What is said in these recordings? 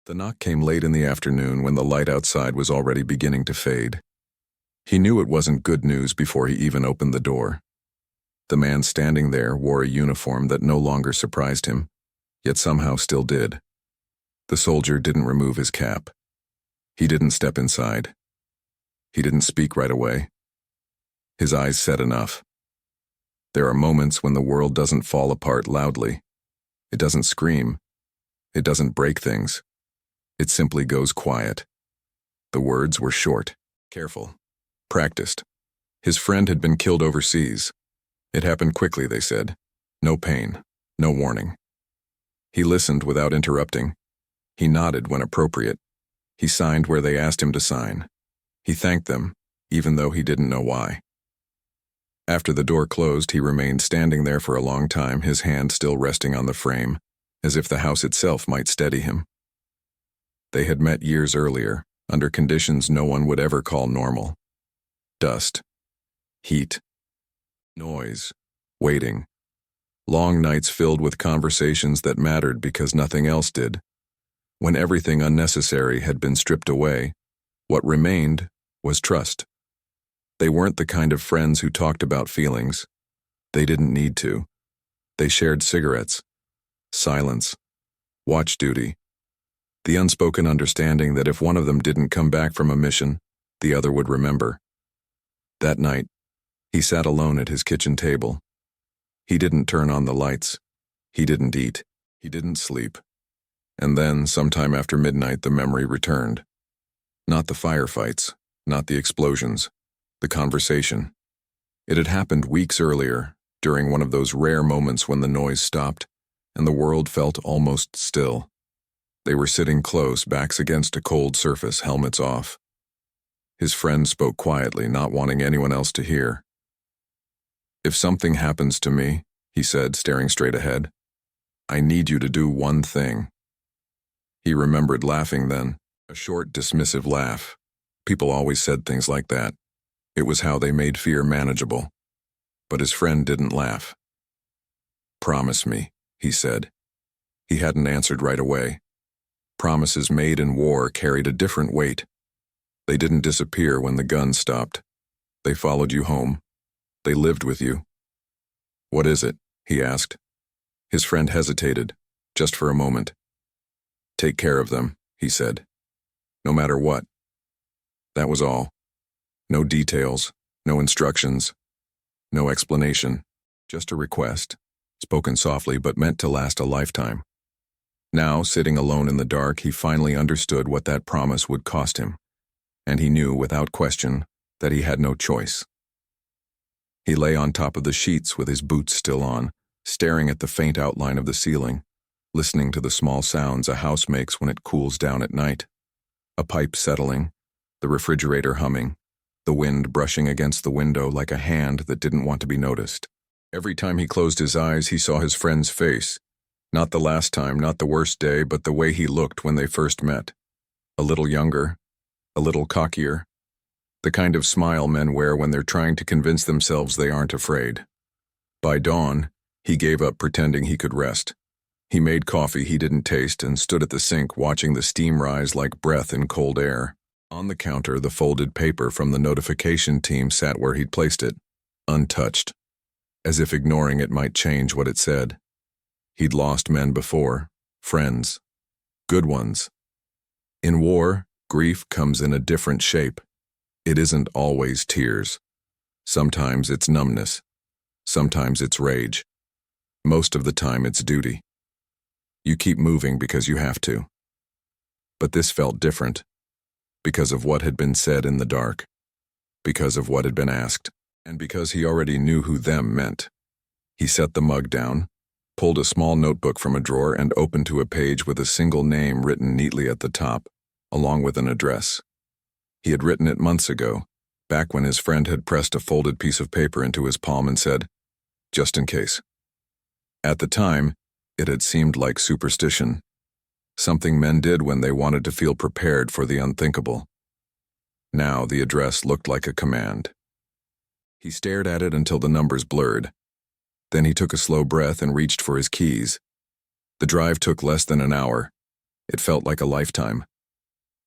The knock came late in the afternoon when the light outside was already beginning to fade. He knew it wasn't good news before he even opened the door. The man standing there wore a uniform that no longer surprised him, yet somehow still did. The soldier didn't remove his cap. He didn't step inside. He didn't speak right away. His eyes said enough. There are moments when the world doesn't fall apart loudly. It doesn't scream. It doesn't break things. It simply goes quiet. The words were short, careful, practiced. His friend had been killed overseas. It happened quickly, they said. No pain, no warning. He listened without interrupting. He nodded when appropriate. He signed where they asked him to sign. He thanked them, even though he didn't know why. After the door closed, he remained standing there for a long time, his hand still resting on the frame, as if the house itself might steady him. They had met years earlier, under conditions no one would ever call normal. Dust, heat, noise, waiting. Long nights filled with conversations that mattered because nothing else did. When everything unnecessary had been stripped away, what remained was trust. They weren't the kind of friends who talked about feelings. They didn't need to. They shared cigarettes, silence, watch duty, the unspoken understanding that if one of them didn't come back from a mission, the other would remember. That night, he sat alone at his kitchen table. He didn't turn on the lights. He didn't eat. He didn't sleep. And then, sometime after midnight, the memory returned. Not the firefights, not the explosions, the conversation. It had happened weeks earlier, during one of those rare moments when the noise stopped and the world felt almost still. They were sitting close, backs against a cold surface, helmets off. His friend spoke quietly, not wanting anyone else to hear. "If something happens to me," he said, staring straight ahead, "I need you to do one thing." He remembered laughing then, a short, dismissive laugh. People always said things like that. It was how they made fear manageable. But his friend didn't laugh. "Promise me," he said. He hadn't answered right away. Promises made in war carried a different weight. They didn't disappear when the gun stopped. They followed you home. They lived with you. "What is it?" he asked. His friend hesitated, just for a moment. "Take care of them," he said. "No matter what." That was all. No details, no instructions, no explanation, just a request, spoken softly but meant to last a lifetime. Now, sitting alone in the dark, he finally understood what that promise would cost him, and he knew without question that he had no choice. He lay on top of the sheets with his boots still on, staring at the faint outline of the ceiling, listening to the small sounds a house makes when it cools down at night. A pipe settling, the refrigerator humming, the wind brushing against the window like a hand that didn't want to be noticed. Every time he closed his eyes, he saw his friend's face. Not the last time, not the worst day, but the way he looked when they first met. A little younger, a little cockier. The kind of smile men wear when they're trying to convince themselves they aren't afraid. By dawn, he gave up pretending he could rest. He made coffee he didn't taste and stood at the sink watching the steam rise like breath in cold air. On the counter, the folded paper from the notification team sat where he'd placed it, untouched, as if ignoring it might change what it said. He'd lost men before, friends, good ones. In war, grief comes in a different shape. It isn't always tears. Sometimes it's numbness. Sometimes it's rage. Most of the time it's duty. You keep moving because you have to. But this felt different, because of what had been said in the dark, because of what had been asked, and because he already knew who them meant. He set the mug down, pulled a small notebook from a drawer and opened to a page with a single name written neatly at the top, along with an address. He had written it months ago, back when his friend had pressed a folded piece of paper into his palm and said, "Just in case." At the time, it had seemed like superstition, something men did when they wanted to feel prepared for the unthinkable. Now the address looked like a command. He stared at it until the numbers blurred. Then he took a slow breath and reached for his keys. The drive took less than an hour. It felt like a lifetime.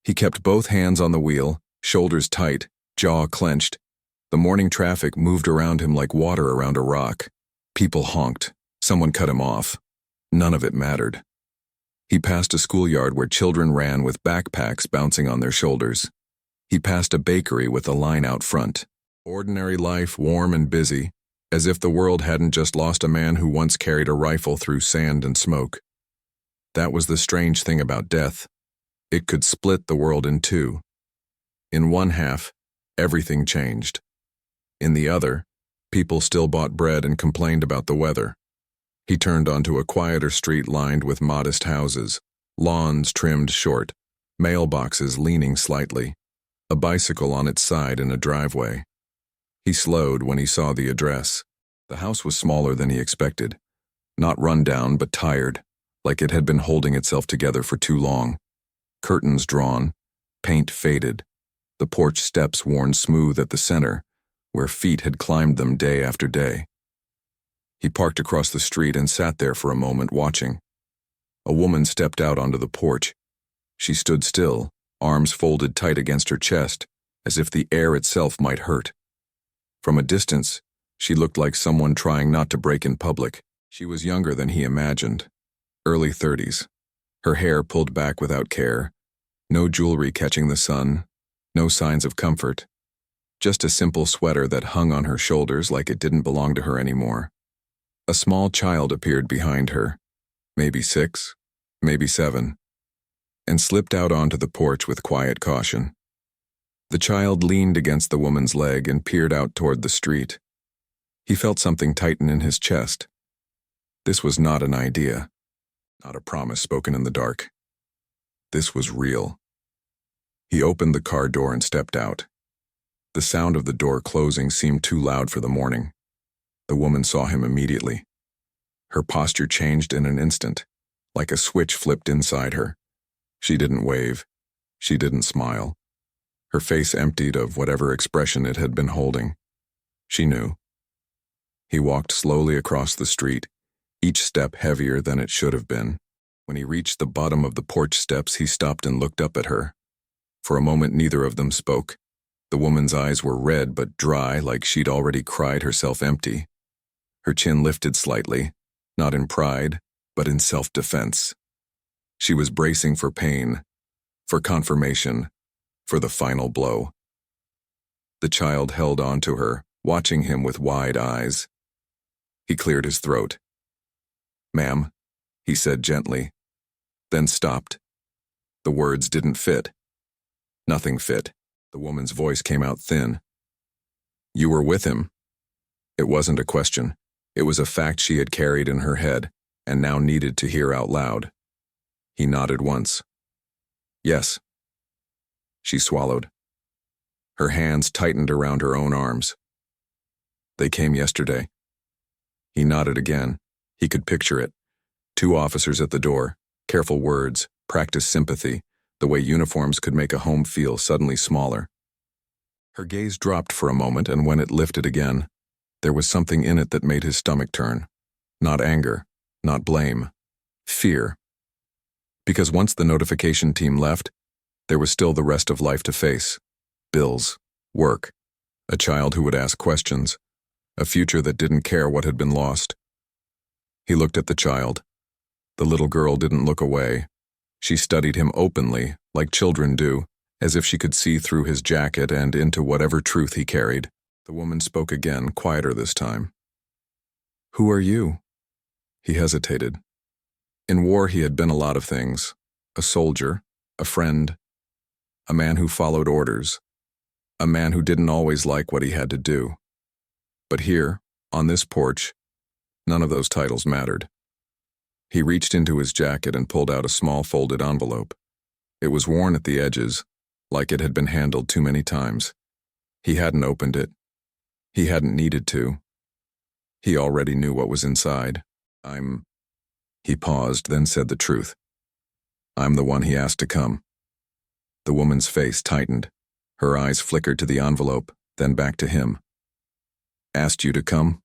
He kept both hands on the wheel, shoulders tight, jaw clenched. The morning traffic moved around him like water around a rock. People honked. Someone cut him off. None of it mattered. He passed a schoolyard where children ran with backpacks bouncing on their shoulders. He passed a bakery with a line out front. Ordinary life, warm and busy, as if the world hadn't just lost a man who once carried a rifle through sand and smoke. That was the strange thing about death. It could split the world in two. In one half, everything changed. In the other, people still bought bread and complained about the weather. He turned onto a quieter street lined with modest houses, lawns trimmed short, mailboxes leaning slightly, a bicycle on its side in a driveway. He slowed when he saw the address. The house was smaller than he expected, not run down but tired, like it had been holding itself together for too long. Curtains drawn, paint faded, the porch steps worn smooth at the center, where feet had climbed them day after day. He parked across the street and sat there for a moment watching. A woman stepped out onto the porch. She stood still, arms folded tight against her chest, as if the air itself might hurt. From a distance, she looked like someone trying not to break in public. She was younger than he imagined, early 30s. Her hair pulled back without care, no jewelry catching the sun, no signs of comfort. Just a simple sweater that hung on her shoulders like it didn't belong to her anymore. A small child appeared behind her, maybe 6, maybe 7, and slipped out onto the porch with quiet caution. The child leaned against the woman's leg and peered out toward the street. He felt something tighten in his chest. This was not an idea, not a promise spoken in the dark. This was real. He opened the car door and stepped out. The sound of the door closing seemed too loud for the morning. The woman saw him immediately. Her posture changed in an instant, like a switch flipped inside her. She didn't wave. She didn't smile. Her face emptied of whatever expression it had been holding. She knew. He walked slowly across the street, each step heavier than it should have been. When he reached the bottom of the porch steps, he stopped and looked up at her. For a moment, neither of them spoke. The woman's eyes were red but dry, like she'd already cried herself empty. Her chin lifted slightly, not in pride, but in self-defense. She was bracing for pain, for confirmation, for the final blow. The child held on to her, watching him with wide eyes. He cleared his throat. "Ma'am," he said gently, then stopped. The words didn't fit. Nothing fit. The woman's voice came out thin. "You were with him." It wasn't a question. It was a fact she had carried in her head and now needed to hear out loud. He nodded once. "Yes." She swallowed. Her hands tightened around her own arms. "They came yesterday." He nodded again. He could picture it. 2 officers at the door, careful words, practiced sympathy, the way uniforms could make a home feel suddenly smaller. Her gaze dropped for a moment, and when it lifted again, there was something in it that made his stomach turn. Not anger, not blame, fear. Because once the notification team left, there was still the rest of life to face. Bills, work, a child who would ask questions, a future that didn't care what had been lost. He looked at the child. The little girl didn't look away. She studied him openly, like children do, as if she could see through his jacket and into whatever truth he carried. The woman spoke again, quieter this time. "Who are you?" He hesitated. In war he had been a lot of things. A soldier, a friend, a man who followed orders, a man who didn't always like what he had to do. But here, on this porch, none of those titles mattered. He reached into his jacket and pulled out a small folded envelope. It was worn at the edges, like it had been handled too many times. He hadn't opened it. He hadn't needed to. He already knew what was inside. He paused, then said the truth. "I'm the one he asked to come." The woman's face tightened. Her eyes flickered to the envelope, then back to him. "Asked you to come?"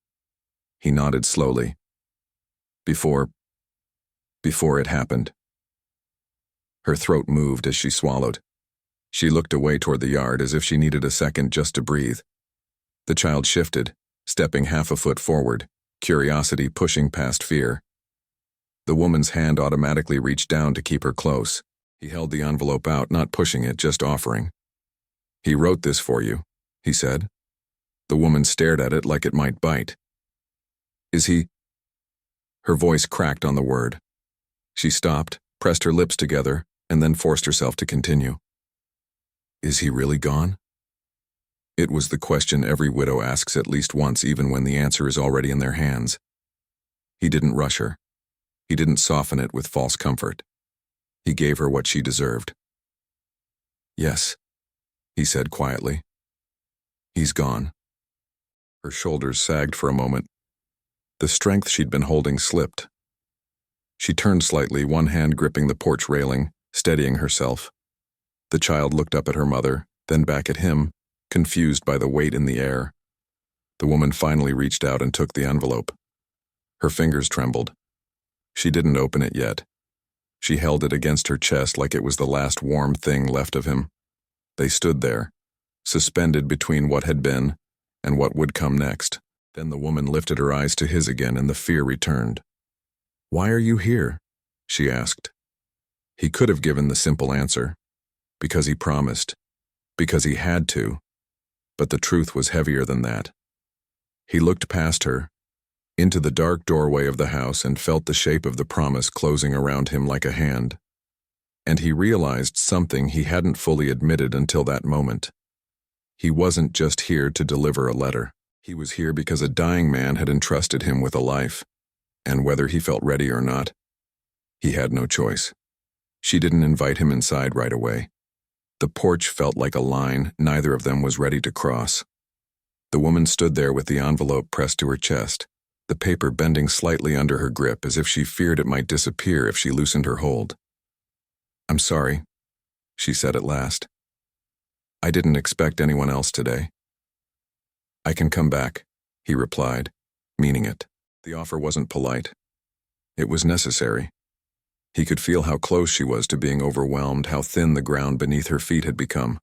He nodded slowly. Before it happened." Her throat moved as she swallowed. She looked away toward the yard as if she needed a second just to breathe. The child shifted, stepping half a foot forward, curiosity pushing past fear. The woman's hand automatically reached down to keep her close. He held the envelope out, not pushing it, just offering. "He wrote this for you," he said. The woman stared at it like it might bite. "Is he—" Her voice cracked on the word. She stopped, pressed her lips together, and then forced herself to continue. "Is he really gone?" It was the question every widow asks at least once, even when the answer is already in their hands. He didn't rush her. He didn't soften it with false comfort. He gave her what she deserved. "Yes," he said quietly. "He's gone." Her shoulders sagged for a moment. The strength she'd been holding slipped. She turned slightly, one hand gripping the porch railing, steadying herself. The child looked up at her mother, then back at him, confused by the weight in the air. The woman finally reached out and took the envelope. Her fingers trembled. She didn't open it yet. She held it against her chest like it was the last warm thing left of him. They stood there, suspended between what had been and what would come next. Then the woman lifted her eyes to his again and the fear returned. "Why are you here?" she asked. He could have given the simple answer. Because he promised. Because he had to. But the truth was heavier than that. He looked past her, into the dark doorway of the house, and felt the shape of the promise closing around him like a hand. And he realized something he hadn't fully admitted until that moment. He wasn't just here to deliver a letter. He was here because a dying man had entrusted him with a life. And whether he felt ready or not, he had no choice. She didn't invite him inside right away. The porch felt like a line neither of them was ready to cross. The woman stood there with the envelope pressed to her chest, the paper bending slightly under her grip as if she feared it might disappear if she loosened her hold. "I'm sorry," she said at last. "I didn't expect anyone else today." "I can come back," he replied, meaning it. The offer wasn't polite. It was necessary. He could feel how close she was to being overwhelmed, how thin the ground beneath her feet had become.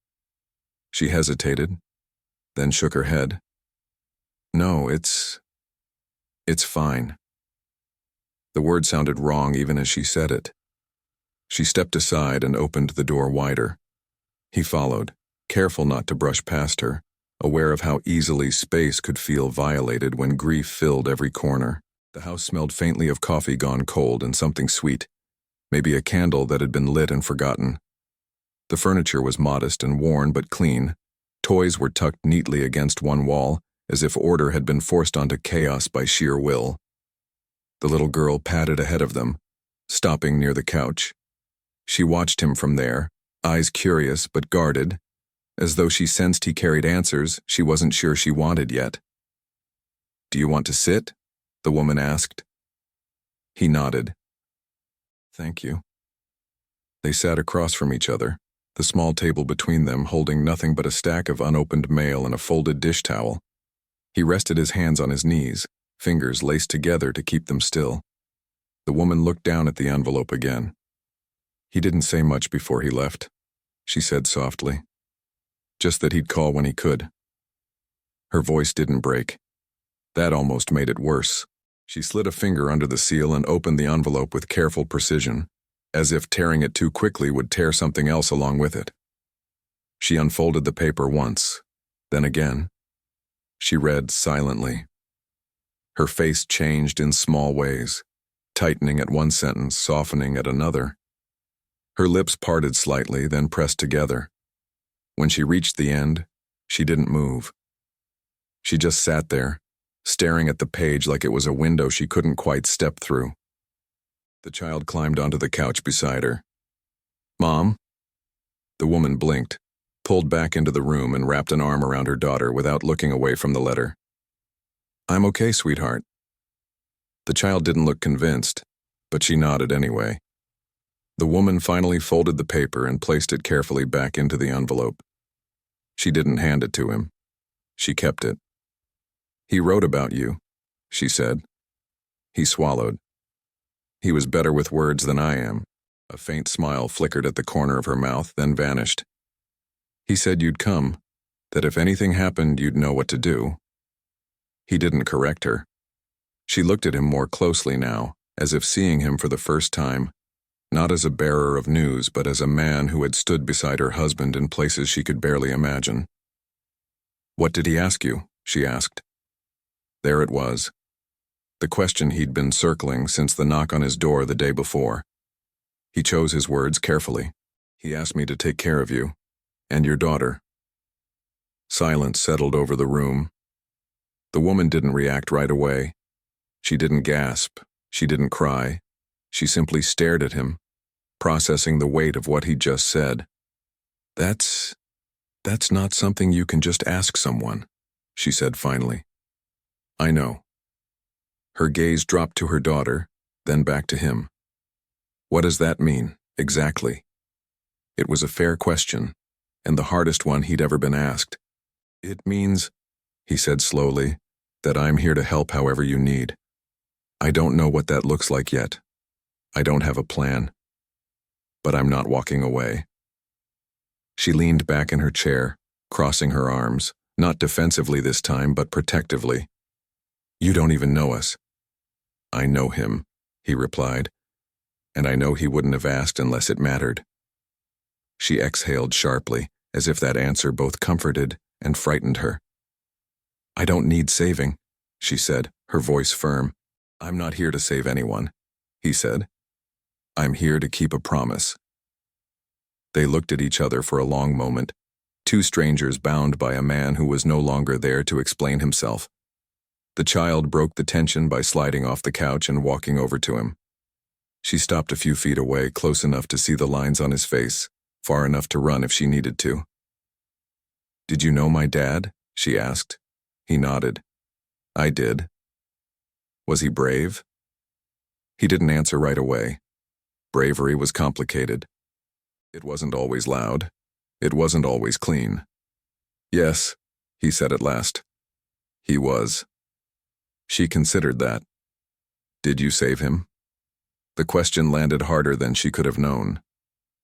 She hesitated, then shook her head. "No, it's fine." The word sounded wrong even as she said it. She stepped aside and opened the door wider. He followed, careful not to brush past her, aware of how easily space could feel violated when grief filled every corner. The house smelled faintly of coffee gone cold and something sweet, maybe a candle that had been lit and forgotten. The furniture was modest and worn but clean. Toys were tucked neatly against one wall, as if order had been forced onto chaos by sheer will. The little girl padded ahead of them, stopping near the couch. She watched him from there, eyes curious but guarded, as though she sensed he carried answers she wasn't sure she wanted yet. "Do you want to sit?" the woman asked. He nodded. "Thank you." They sat across from each other, the small table between them holding nothing but a stack of unopened mail and a folded dish towel. He rested his hands on his knees, fingers laced together to keep them still. The woman looked down at the envelope again. "He didn't say much before he left," she said softly. "Just that he'd call when he could." Her voice didn't break. That almost made it worse. She slid a finger under the seal and opened the envelope with careful precision, as if tearing it too quickly would tear something else along with it. She unfolded the paper once, then again. She read silently. Her face changed in small ways, tightening at one sentence, softening at another. Her lips parted slightly, then pressed together. When she reached the end, she didn't move. She just sat there, staring at the page like it was a window she couldn't quite step through. The child climbed onto the couch beside her. "Mom?" The woman blinked, pulled back into the room and wrapped an arm around her daughter without looking away from the letter. "I'm okay, sweetheart." The child didn't look convinced, but she nodded anyway. The woman finally folded the paper and placed it carefully back into the envelope. She didn't hand it to him. She kept it. "He wrote about you," she said. He swallowed. He was better with words than I am. A faint smile flickered at the corner of her mouth, then vanished. He said you'd come, that if anything happened, you'd know what to do. He didn't correct her. She looked at him more closely now, as if seeing him for the first time, not as a bearer of news, but as a man who had stood beside her husband in places she could barely imagine. What did he ask you? She asked. There it was. The question he'd been circling since the knock on his door the day before. He chose his words carefully. He asked me to take care of you, and your daughter. Silence settled over the room. The woman didn't react right away. She didn't gasp. She didn't cry. She simply stared at him, processing the weight of what he'd just said. That's not something you can just ask someone, she said finally. I know. Her gaze dropped to her daughter, then back to him. What does that mean, exactly? It was a fair question, and the hardest one he'd ever been asked. It means, he said slowly, that I'm here to help however you need. I don't know what that looks like yet. I don't have a plan. But I'm not walking away. She leaned back in her chair, crossing her arms, not defensively this time, but protectively. You don't even know us. I know him, he replied, and I know he wouldn't have asked unless it mattered. She exhaled sharply, as if that answer both comforted and frightened her. I don't need saving, she said, her voice firm. I'm not here to save anyone, he said. I'm here to keep a promise. They looked at each other for a long moment, two strangers bound by a man who was no longer there to explain himself. The child broke the tension by sliding off the couch and walking over to him. She stopped a few feet away, close enough to see the lines on his face, far enough to run if she needed to. Did you know my dad? She asked. He nodded. I did. Was he brave? He didn't answer right away. Bravery was complicated. It wasn't always loud. It wasn't always clean. Yes, he said at last. He was. She considered that. Did you save him? The question landed harder than she could have known.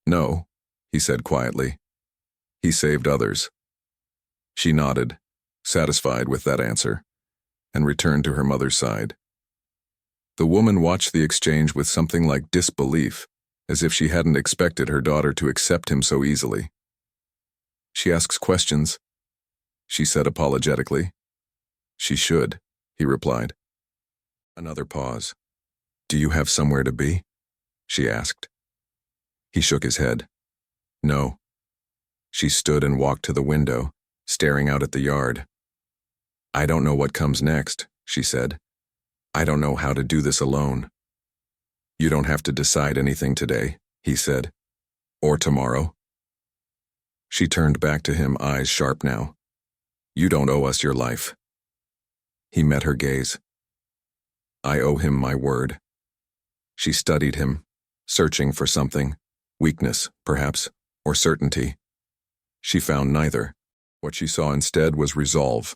No, he said quietly. He saved others. She nodded, satisfied with that answer, and returned to her mother's side. The woman watched the exchange with something like disbelief, as if she hadn't expected her daughter to accept him so easily. She asks questions, she said apologetically. She should, he replied. Another pause. Do you have somewhere to be? She asked. He shook his head. No. She stood and walked to the window, staring out at the yard. I don't know what comes next, she said. I don't know how to do this alone. You don't have to decide anything today, he said. Or tomorrow. She turned back to him, eyes sharp now. You don't owe us your life. He met her gaze. I owe him my word. She studied him, searching for something, weakness, perhaps, or certainty. She found neither. What she saw instead was resolve.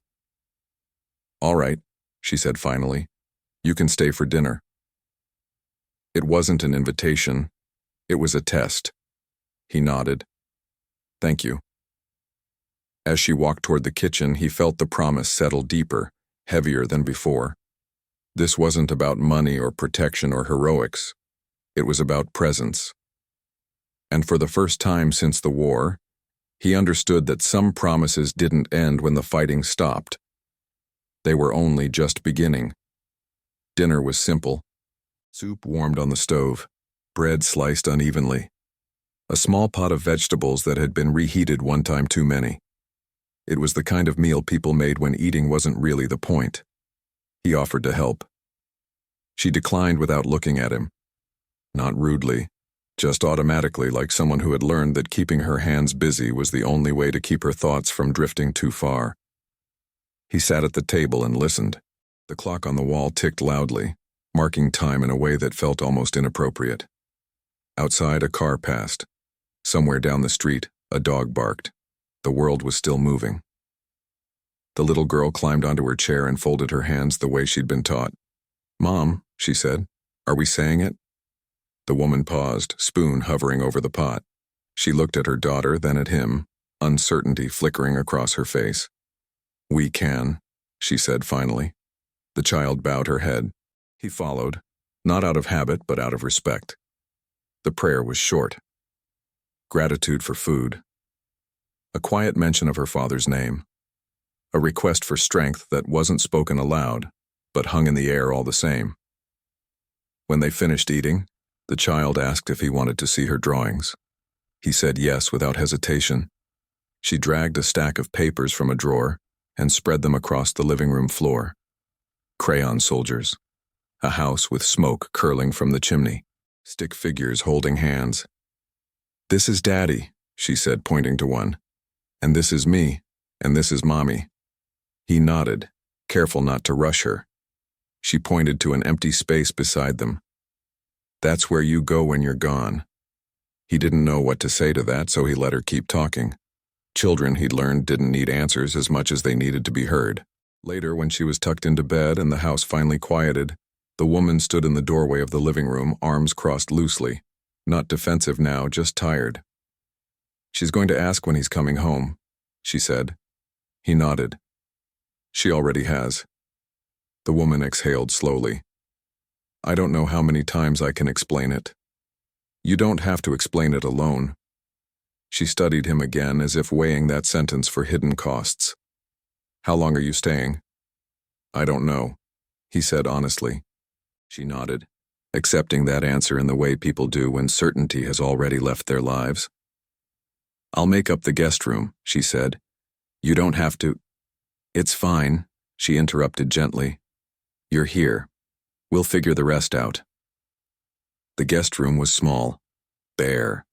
All right, she said finally. You can stay for dinner. It wasn't an invitation. It was a test. He nodded. Thank you. As she walked toward the kitchen, he felt the promise settle deeper, heavier than before. This wasn't about money or protection or heroics. It was about presence. And for the first time since the war, he understood that some promises didn't end when the fighting stopped. They were only just beginning. Dinner was simple. Soup warmed on the stove, bread sliced unevenly, a small pot of vegetables that had been reheated one time too many. It was the kind of meal people made when eating wasn't really the point. He offered to help. She declined without looking at him. Not rudely, just automatically, like someone who had learned that keeping her hands busy was the only way to keep her thoughts from drifting too far. He sat at the table and listened. The clock on the wall ticked loudly, marking time in a way that felt almost inappropriate. Outside, a car passed. Somewhere down the street, a dog barked. The world was still moving. The little girl climbed onto her chair and folded her hands the way she'd been taught. Mom, she said, are we saying it? The woman paused, spoon hovering over the pot. She looked at her daughter, then at him, uncertainty flickering across her face. "We can," she said finally. The child bowed her head. He followed, not out of habit but out of respect. The prayer was short. Gratitude for food. A quiet mention of her father's name. A request for strength that wasn't spoken aloud, but hung in the air all the same. When they finished eating, the child asked if he wanted to see her drawings. He said yes without hesitation. She dragged a stack of papers from a drawer and spread them across the living room floor. Crayon soldiers. A house with smoke curling from the chimney. Stick figures holding hands. "This is Daddy," she said, pointing to one. "And this is me, and this is Mommy." He nodded, careful not to rush her. She pointed to an empty space beside them. "That's where you go when you're gone." He didn't know what to say to that, so he let her keep talking. Children, he'd learned, didn't need answers as much as they needed to be heard. Later, when she was tucked into bed and the house finally quieted, the woman stood in the doorway of the living room, arms crossed loosely. Not defensive now, just tired. "She's going to ask when he's coming home," she said. He nodded. "She already has." The woman exhaled slowly. "I don't know how many times I can explain it." "You don't have to explain it alone." She studied him again as if weighing that sentence for hidden costs. "How long are you staying?" "I don't know," he said honestly. She nodded, accepting that answer in the way people do when certainty has already left their lives. "I'll make up the guest room," she said. "You don't have to—" "It's fine," she interrupted gently. "You're here. We'll figure the rest out." The guest room was small, bare,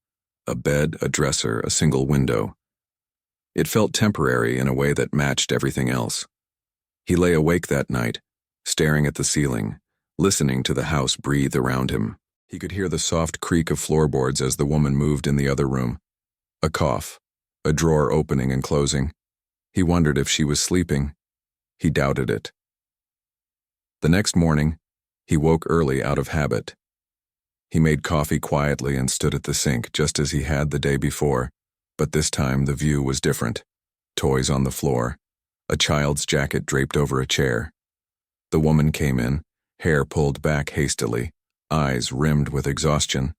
a bed, a dresser, a single window. It felt temporary in a way that matched everything else. He lay awake that night, staring at the ceiling, listening to the house breathe around him. He could hear the soft creak of floorboards as the woman moved in the other room. A cough, a drawer opening and closing. He wondered if she was sleeping. He doubted it. The next morning, he woke early out of habit. He made coffee quietly and stood at the sink just as he had the day before, but this time the view was different. Toys on the floor, a child's jacket draped over a chair. The woman came in, hair pulled back hastily, eyes rimmed with exhaustion.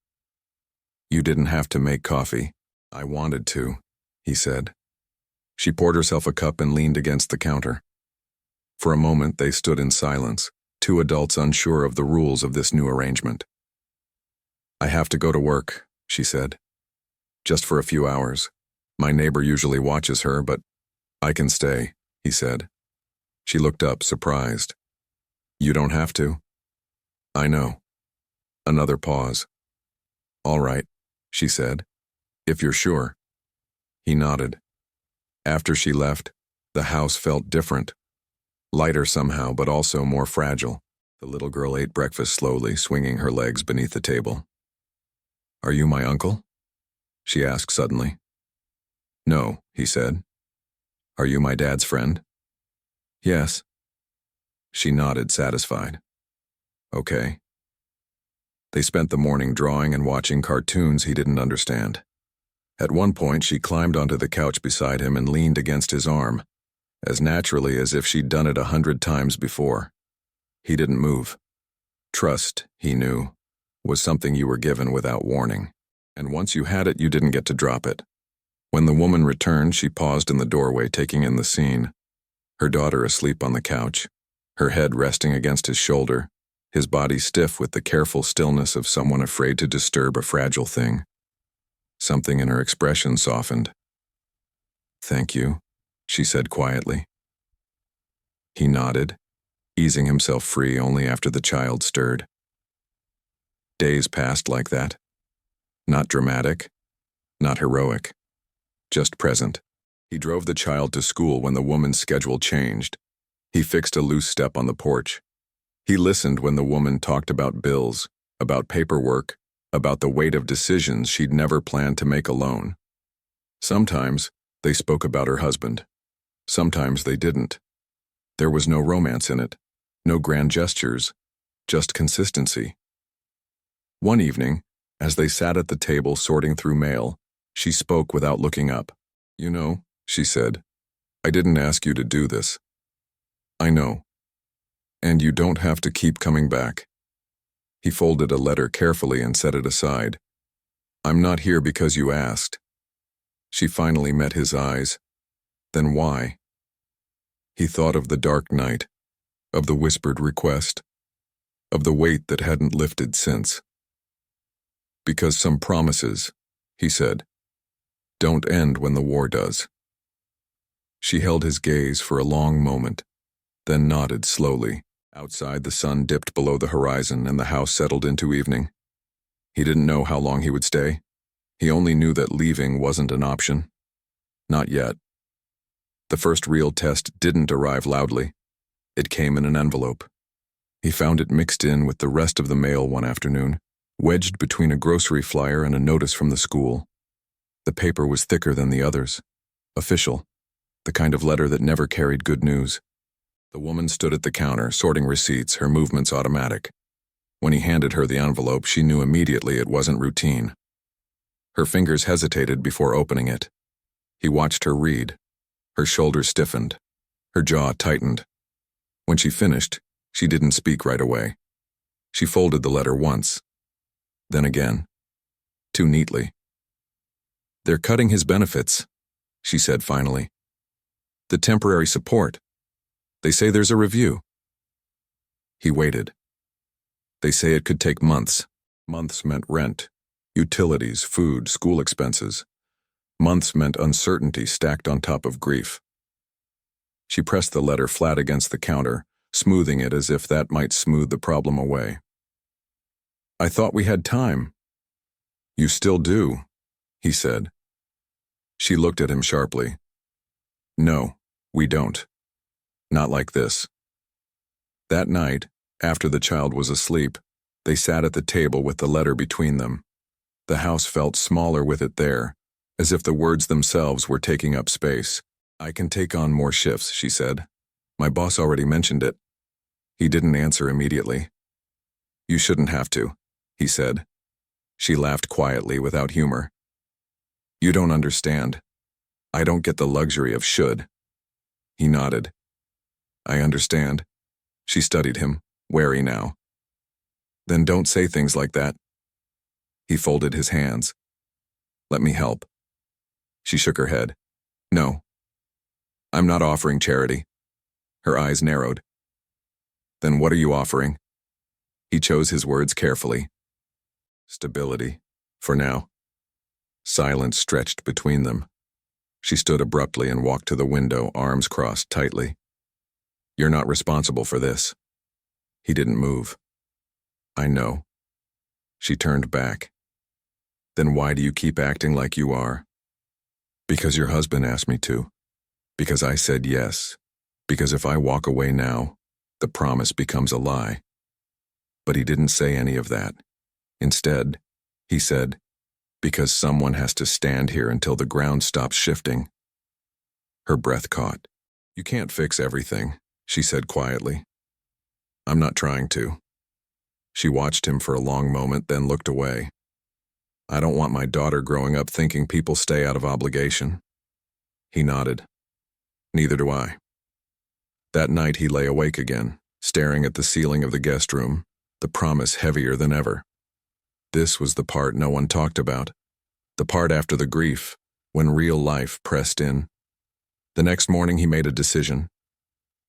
"You didn't have to make coffee." "I wanted to," he said. She poured herself a cup and leaned against the counter. For a moment they stood in silence, two adults unsure of the rules of this new arrangement. "I have to go to work," she said. "Just for a few hours. My neighbor usually watches her, but I can stay," he said. She looked up, surprised. "You don't have to." "I know." Another pause. "All right," she said. "If you're sure." He nodded. After she left, the house felt different. Lighter somehow, but also more fragile. The little girl ate breakfast slowly, swinging her legs beneath the table. "Are you my uncle?" she asked suddenly. "No," he said. "Are you my dad's friend?" "Yes." She nodded, satisfied. "Okay." They spent the morning drawing and watching cartoons he didn't understand. At one point, she climbed onto the couch beside him and leaned against his arm, as naturally as if she'd done it 100 times before. He didn't move. Trust, he knew, was something you were given without warning, and once you had it, you didn't get to drop it. When the woman returned, she paused in the doorway, taking in the scene. Her daughter asleep on the couch, her head resting against his shoulder, his body stiff with the careful stillness of someone afraid to disturb a fragile thing. Something in her expression softened. "Thank you," she said quietly. He nodded, easing himself free only after the child stirred. Days passed like that. Not dramatic, not heroic, just present. He drove the child to school when the woman's schedule changed. He fixed a loose step on the porch. He listened when the woman talked about bills, about paperwork, about the weight of decisions she'd never planned to make alone. Sometimes they spoke about her husband. Sometimes they didn't. There was no romance in it, no grand gestures, just consistency. One evening, As they sat at the table sorting through mail, she spoke without looking up. "You know," she said, "I didn't ask you to do this. I know. And you don't have to keep coming back." He folded a letter carefully and set it aside. "I'm not here because you asked." She finally met his eyes. Then why? He thought of the dark night, of the whispered request, of the weight that hadn't lifted since. "Because some promises," he said, "don't end when the war does." She held his gaze for a long moment, then nodded slowly. Outside, the sun dipped below the horizon and the house settled into evening. He didn't know how long he would stay. He only knew that leaving wasn't an option. Not yet. The first real test didn't arrive loudly. It came in an envelope. He found it mixed in with the rest of the mail one afternoon, wedged between a grocery flyer and a notice from the school. The paper was thicker than the others. Official. The kind of letter that never carried good news. The woman stood at the counter, sorting receipts, her movements automatic. When he handed her the envelope, she knew immediately it wasn't routine. Her fingers hesitated before opening it. He watched her read. Her shoulders stiffened. Her jaw tightened. When she finished, she didn't speak right away. She folded the letter once. Then again. Too neatly. "They're cutting his benefits," she said finally. "The temporary support. They say there's a review." He waited. They say it could take months. Months meant rent, utilities, food, school expenses. Months meant uncertainty stacked on top of grief. She pressed the letter flat against the counter, smoothing it as if that might smooth the problem away. "I thought we had time." "You still do," he said. She looked at him sharply. "No, we don't. Not like this." That night, after the child was asleep, they sat at the table with the letter between them. The house felt smaller with it there, as if the words themselves were taking up space. "I can take on more shifts," she said. "My boss already mentioned it." He didn't answer immediately. "You shouldn't have to," he said. She laughed quietly without humor. "You don't understand. I don't get the luxury of should." He nodded. "I understand." She studied him, wary now. "Then don't say things like that." He folded his hands. "Let me help." She shook her head. "No. I'm not offering charity." Her eyes narrowed. "Then what are you offering?" He chose his words carefully. "Stability. For now." Silence stretched between them. She stood abruptly and walked to the window, arms crossed tightly. "You're not responsible for this." He didn't move. "I know." She turned back. "Then why do you keep acting like you are?" "Because your husband asked me to. Because I said yes. Because if I walk away now, the promise becomes a lie." But he didn't say any of that. Instead, he said, "Because someone has to stand here until the ground stops shifting." Her breath caught. "You can't fix everything," she said quietly. "I'm not trying to." She watched him for a long moment, then looked away. "I don't want my daughter growing up thinking people stay out of obligation." He nodded. "Neither do I." That night he lay awake again, staring at the ceiling of the guest room, the promise heavier than ever. This was the part no one talked about, the part after the grief, when real life pressed in. The next morning he made a decision.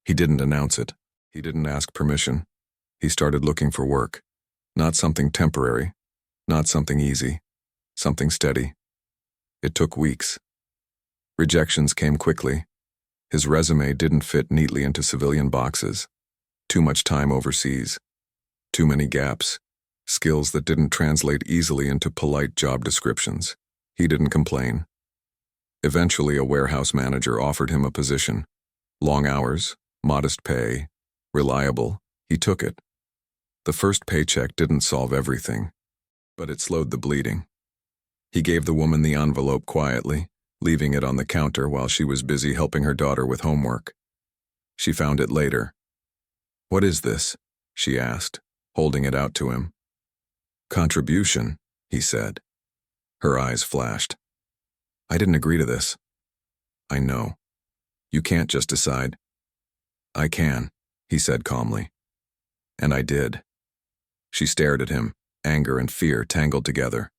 He didn't announce it. He didn't ask permission. He started looking for work. Not something temporary, not something easy, something steady. It took weeks. Rejections came quickly. His resume didn't fit neatly into civilian boxes. Too much time overseas. Too many gaps. Skills that didn't translate easily into polite job descriptions. He didn't complain. Eventually, a warehouse manager offered him a position. Long hours, modest pay, reliable. He took it. The first paycheck didn't solve everything, but it slowed the bleeding. He gave the woman the envelope quietly, leaving it on the counter while she was busy helping her daughter with homework. She found it later. "What is this?" she asked, holding it out to him. "Contribution," he said. Her eyes flashed. I didn't agree to this. I know. You can't just decide. I can, he said calmly. And I did. She stared at him, anger and fear tangled together.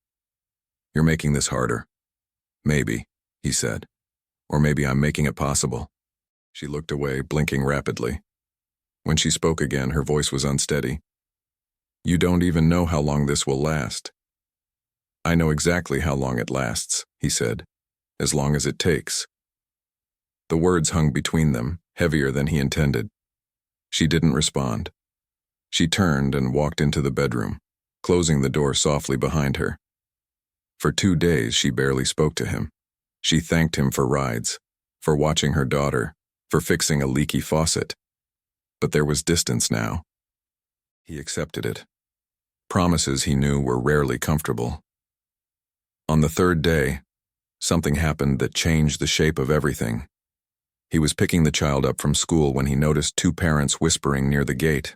You're making this harder. Maybe, he said. Or maybe I'm making it possible. She looked away, blinking rapidly. When she spoke again, her voice was unsteady. You don't even know how long this will last. I know exactly how long it lasts, he said. As long as it takes. The words hung between them, heavier than he intended. She didn't respond. She turned and walked into the bedroom, closing the door softly behind her. For 2 days, she barely spoke to him. She thanked him for rides, for watching her daughter, for fixing a leaky faucet. But there was distance now. He accepted it. Promises, he knew, were rarely comfortable. On the 3rd day, something happened that changed the shape of everything. He was picking the child up from school when he noticed 2 parents whispering near the gate.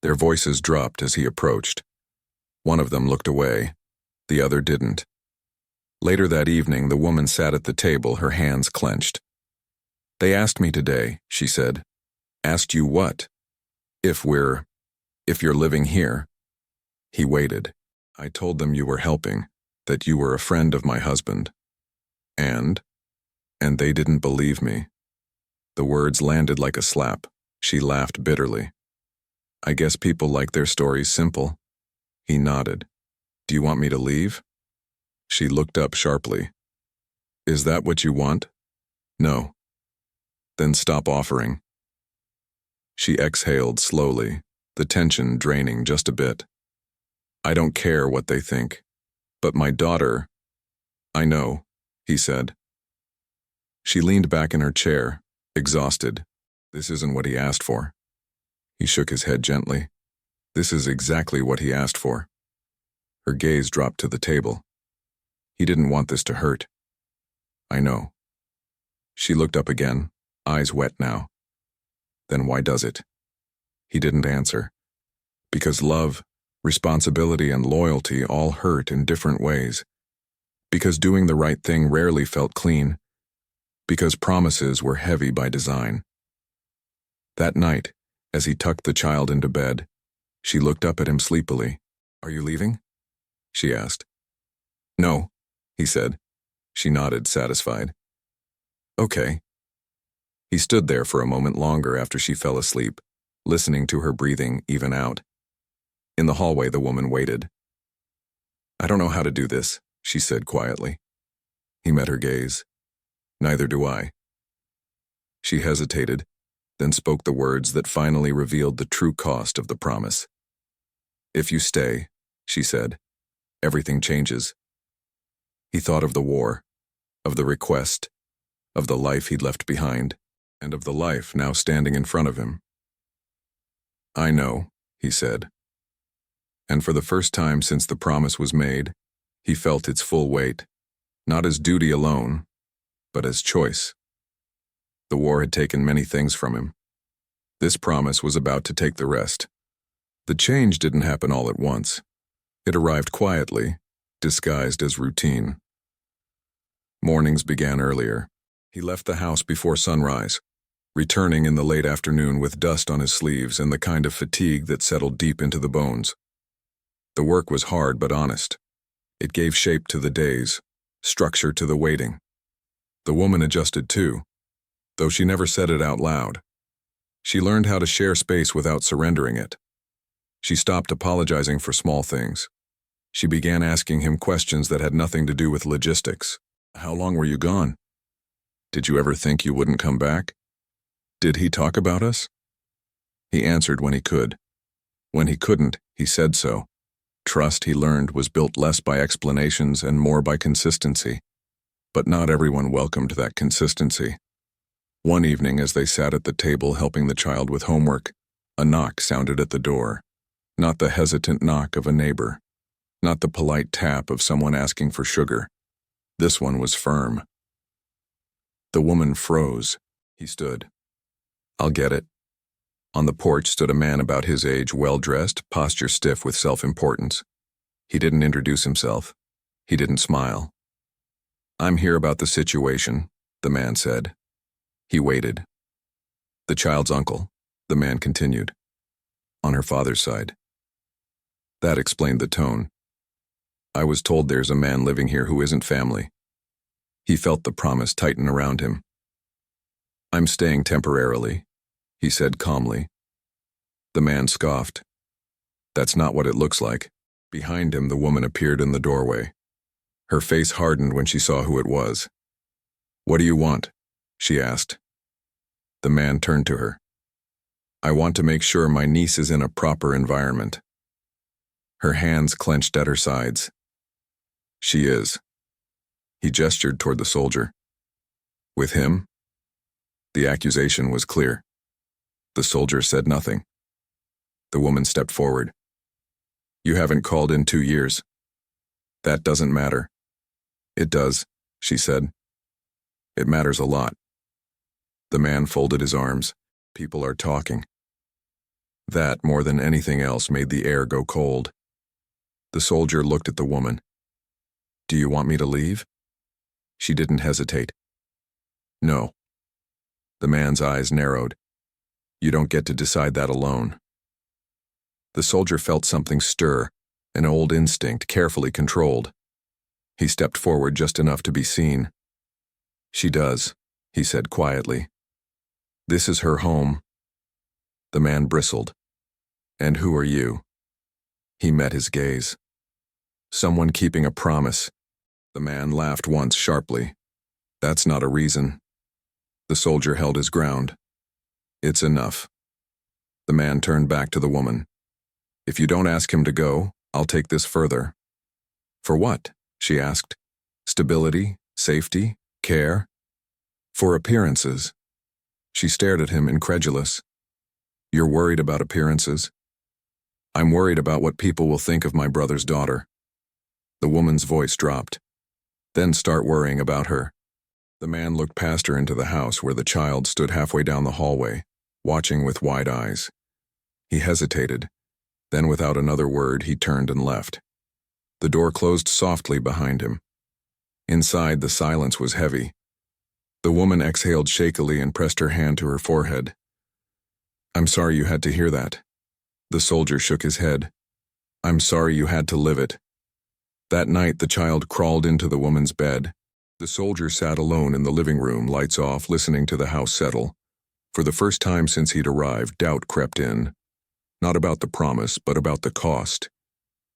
Their voices dropped as he approached. One of them looked away. The other didn't. Later that evening, the woman sat at the table, her hands clenched. They asked me today, she said. Asked you what? If you're living here. He waited. I told them you were helping, that you were a friend of my husband. And they didn't believe me. The words landed like a slap. She laughed bitterly. I guess people like their stories simple. He nodded. Do you want me to leave? She looked up sharply. Is that what you want? No. Then stop offering. She exhaled slowly, the tension draining just a bit. I don't care what they think. But my daughter... I know, he said. She leaned back in her chair, exhausted. This isn't what he asked for. He shook his head gently. This is exactly what he asked for. Her gaze dropped to the table. He didn't want this to hurt. I know. She looked up again, eyes wet now. Then why does it? He didn't answer. Because love, responsibility, and loyalty all hurt in different ways. Because doing the right thing rarely felt clean. Because promises were heavy by design. That night, as he tucked the child into bed, she looked up at him sleepily. Are you leaving? She asked. No, he said. She nodded, satisfied. Okay. He stood there for a moment longer after she fell asleep, listening to her breathing even out. In the hallway, the woman waited. I don't know how to do this, she said quietly. He met her gaze. Neither do I. She hesitated, then spoke the words that finally revealed the true cost of the promise. If you stay, she said, everything changes. He thought of the war, of the request, of the life he'd left behind, and of the life now standing in front of him. I know, he said. And for the first time since the promise was made, he felt its full weight, not as duty alone, but as choice. The war had taken many things from him. This promise was about to take the rest. The change didn't happen all at once. It arrived quietly, disguised as routine. Mornings began earlier. He left the house before sunrise, returning in the late afternoon with dust on his sleeves and the kind of fatigue that settled deep into the bones. The work was hard but honest. It gave shape to the days, structure to the waiting. The woman adjusted too, though she never said it out loud. She learned how to share space without surrendering it. She stopped apologizing for small things. She began asking him questions that had nothing to do with logistics. How long were you gone? Did you ever think you wouldn't come back? Did he talk about us? He answered when he could. When he couldn't, he said so. Trust, he learned, was built less by explanations and more by consistency. But not everyone welcomed that consistency. One evening, as they sat at the table helping the child with homework, a knock sounded at the door. Not the hesitant knock of a neighbor. Not the polite tap of someone asking for sugar. This one was firm. The woman froze. He stood. I'll get it. On the porch stood a man about his age, well-dressed, posture stiff with self-importance. He didn't introduce himself. He didn't smile. "I'm here about the situation," the man said. He waited. "The child's uncle," the man continued. "On her father's side." That explained the tone. "I was told there's a man living here who isn't family." He felt the promise tighten around him. "I'm staying temporarily," he said calmly. The man scoffed. "That's not what it looks like." Behind him, the woman appeared in the doorway. Her face hardened when she saw who it was. "What do you want?" she asked. The man turned to her. "I want to make sure my niece is in a proper environment." Her hands clenched at her sides. "She is." He gestured toward the soldier. "With him?" The accusation was clear. The soldier said nothing. The woman stepped forward. "You haven't called in 2 years." "That doesn't matter." "It does," she said. "It matters a lot." The man folded his arms. "People are talking." That, more than anything else, made the air go cold. The soldier looked at the woman. "Do you want me to leave?" She didn't hesitate. "No." The man's eyes narrowed. "You don't get to decide that alone." The soldier felt something stir, an old instinct, carefully controlled. He stepped forward just enough to be seen. "She does," he said quietly. "This is her home." The man bristled. "And who are you?" He met his gaze. "Someone keeping a promise." The man laughed once sharply. "That's not a reason." The soldier held his ground. "It's enough." The man turned back to the woman. "If you don't ask him to go, I'll take this further." "For what?" she asked. "Stability, safety, care?" "For appearances." She stared at him, incredulous. "You're worried about appearances?" "I'm worried about what people will think of my brother's daughter." The woman's voice dropped. "Then start worrying about her." The man looked past her into the house where the child stood halfway down the hallway, watching with wide eyes. He hesitated. Then, without another word, he turned and left. The door closed softly behind him. Inside, the silence was heavy. The woman exhaled shakily and pressed her hand to her forehead. "I'm sorry you had to hear that." The soldier shook his head. "I'm sorry you had to live it." That night, the child crawled into the woman's bed. The soldier sat alone in the living room, lights off, listening to the house settle. For the first time since he'd arrived, doubt crept in. Not about the promise, but about the cost.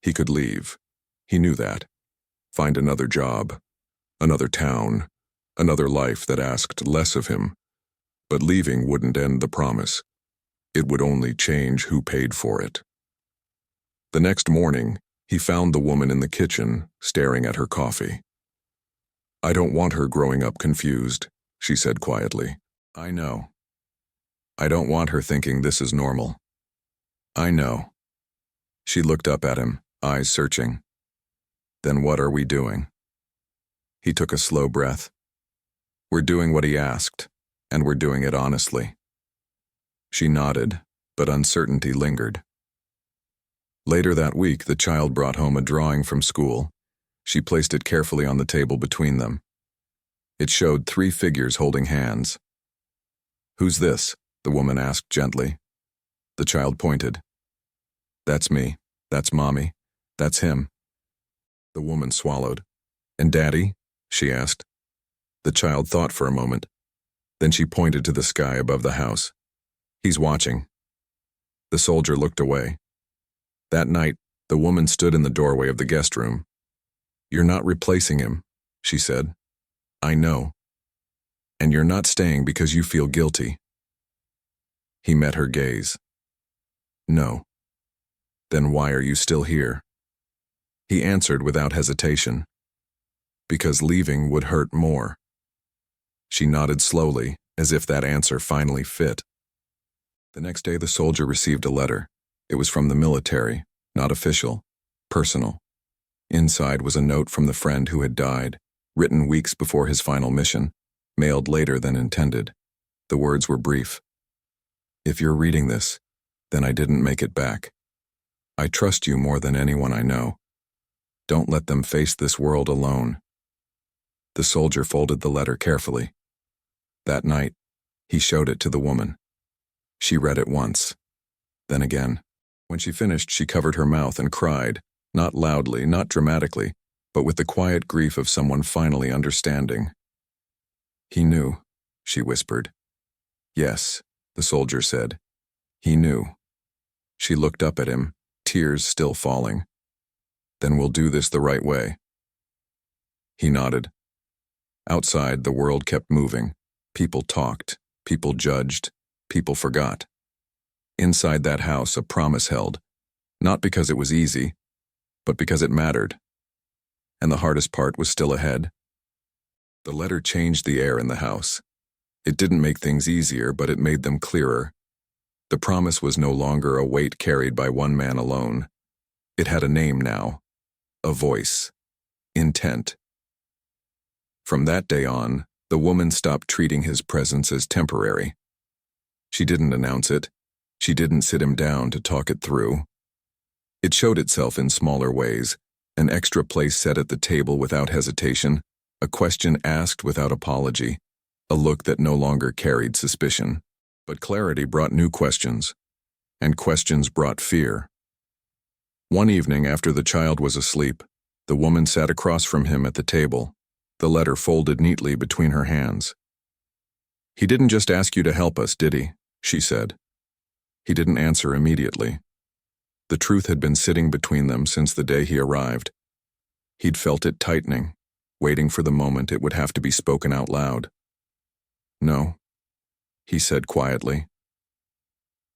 He could leave. He knew that. Find another job, another town, another life that asked less of him. But leaving wouldn't end the promise. It would only change who paid for it. The next morning, he found the woman in the kitchen, staring at her coffee. "I don't want her growing up confused," she said quietly. "I know. I don't want her thinking this is normal." "I know." She looked up at him, eyes searching. "Then what are we doing?" He took a slow breath. "We're doing what he asked, and we're doing it honestly." She nodded, but uncertainty lingered. Later that week, the child brought home a drawing from school. She placed it carefully on the table between them. It showed 3 figures holding hands. "Who's this?" the woman asked gently. The child pointed. "That's me. That's Mommy. That's him." The woman swallowed. "And Daddy?" she asked. The child thought for a moment. Then she pointed to the sky above the house. "He's watching." The soldier looked away. That night, the woman stood in the doorway of the guest room. "You're not replacing him," she said. "I know. And you're not staying because you feel guilty." He met her gaze. "No." "Then why are you still here?" He answered without hesitation. "Because leaving would hurt more." She nodded slowly, as if that answer finally fit. The next day, the soldier received a letter. It was from the military, not official, personal. Inside was a note from the friend who had died, written weeks before his final mission, mailed later than intended. The words were brief. "If you're reading this, then I didn't make it back. I trust you more than anyone I know. Don't let them face this world alone. The soldier folded the letter carefully. That night, he showed it to the woman. She read it once, then again. When she finished, she covered her mouth and cried, not loudly, not dramatically, but with the quiet grief of someone finally understanding. He knew, she whispered. Yes, the soldier said. He knew. She looked up at him, tears still falling. Then we'll do this the right way. He nodded. Outside, the world kept moving. People talked, people judged, people forgot. Inside that house, a promise held, not because it was easy, but because it mattered. And the hardest part was still ahead. The letter changed the air in the house. It didn't make things easier, but it made them clearer. The promise was no longer a weight carried by one man alone. It had a name now, a voice, intent. From that day on, the woman stopped treating his presence as temporary. She didn't announce it. She didn't sit him down to talk it through. It showed itself in smaller ways, an extra place set at the table without hesitation, a question asked without apology, a look that no longer carried suspicion. But clarity brought new questions, and questions brought fear. One evening after the child was asleep, the woman sat across from him at the table, the letter folded neatly between her hands. He didn't just ask you to help us, did he? She said. He didn't answer immediately. The truth had been sitting between them since the day he arrived. He'd felt it tightening, waiting for the moment it would have to be spoken out loud. No, he said quietly.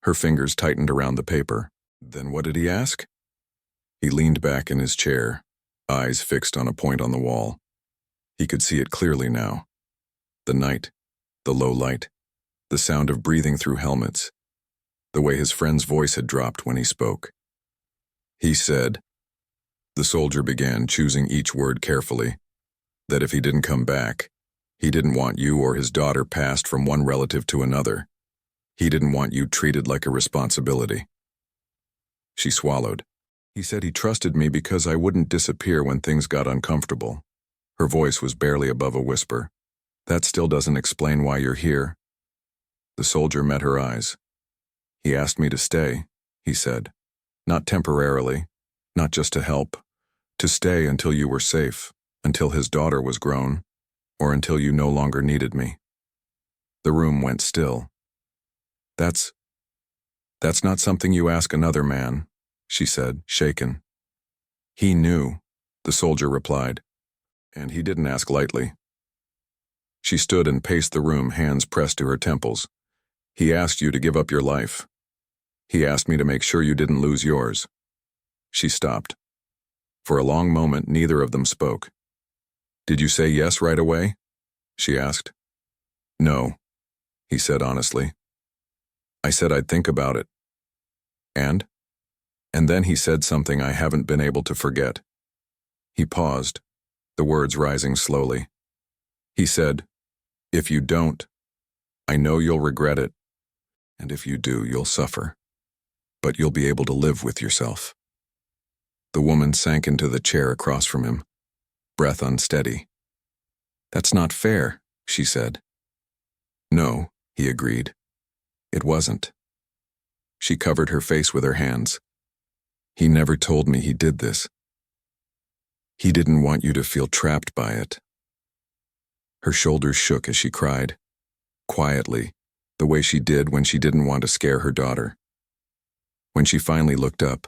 Her fingers tightened around the paper. Then what did he ask? He leaned back in his chair, eyes fixed on a point on the wall. He could see it clearly now. The night, the low light, the sound of breathing through helmets, the way his friend's voice had dropped when he spoke. He said, the soldier began, choosing each word carefully, that if he didn't come back, he didn't want you or his daughter passed from one relative to another. He didn't want you treated like a responsibility. She swallowed. He said he trusted me because I wouldn't disappear when things got uncomfortable. Her voice was barely above a whisper. That still doesn't explain why you're here. The soldier met her eyes. He asked me to stay, he said. Not temporarily, not just to help. To stay until you were safe, until his daughter was grown, or until you no longer needed me. The room went still. That's not something you ask another man, she said, shaken. He knew, the soldier replied, and he didn't ask lightly. She stood and paced the room, hands pressed to her temples. He asked you to give up your life. He asked me to make sure you didn't lose yours. She stopped. For a long moment, neither of them spoke. Did you say yes right away? She asked. No, he said honestly. I said I'd think about it. And then he said something I haven't been able to forget. He paused, the words rising slowly. He said, if you don't, I know you'll regret it, and if you do, you'll suffer. But you'll be able to live with yourself. The woman sank into the chair across from him, breath unsteady. That's not fair, she said. No, he agreed. It wasn't. She covered her face with her hands. He never told me he did this. He didn't want you to feel trapped by it. Her shoulders shook as she cried, quietly, the way she did when she didn't want to scare her daughter. When she finally looked up,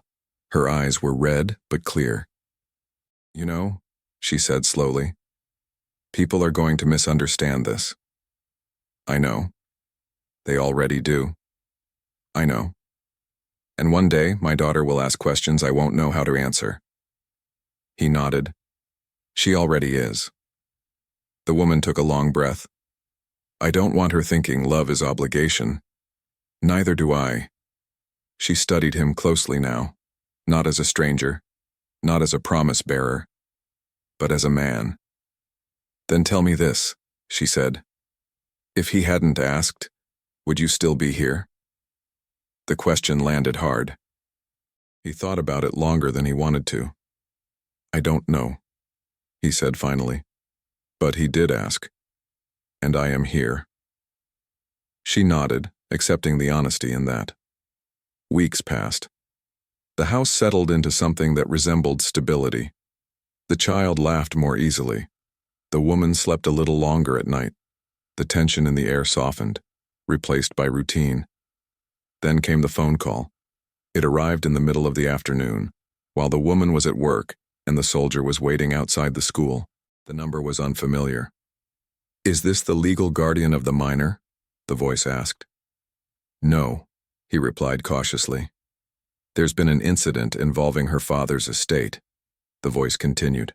her eyes were red but clear. You know, she said slowly, people are going to misunderstand this. I know. They already do. I know. And one day, my daughter will ask questions I won't know how to answer. He nodded. She already is. The woman took a long breath. I don't want her thinking love is obligation. Neither do I. She studied him closely now, not as a stranger, not as a promise bearer, but as a man. Then tell me this, she said. If he hadn't asked, would you still be here? The question landed hard. He thought about it longer than he wanted to. I don't know, he said finally. But he did ask. And I am here. She nodded, accepting the honesty in that. Weeks passed. The house settled into something that resembled stability. The child laughed more easily. The woman slept a little longer at night. The tension in the air softened, replaced by routine. Then came the phone call. It arrived in the middle of the afternoon, while the woman was at work and the soldier was waiting outside the school. The number was unfamiliar. Is this the legal guardian of the minor? The voice asked. No, he replied cautiously. There's been an incident involving her father's estate. The voice continued.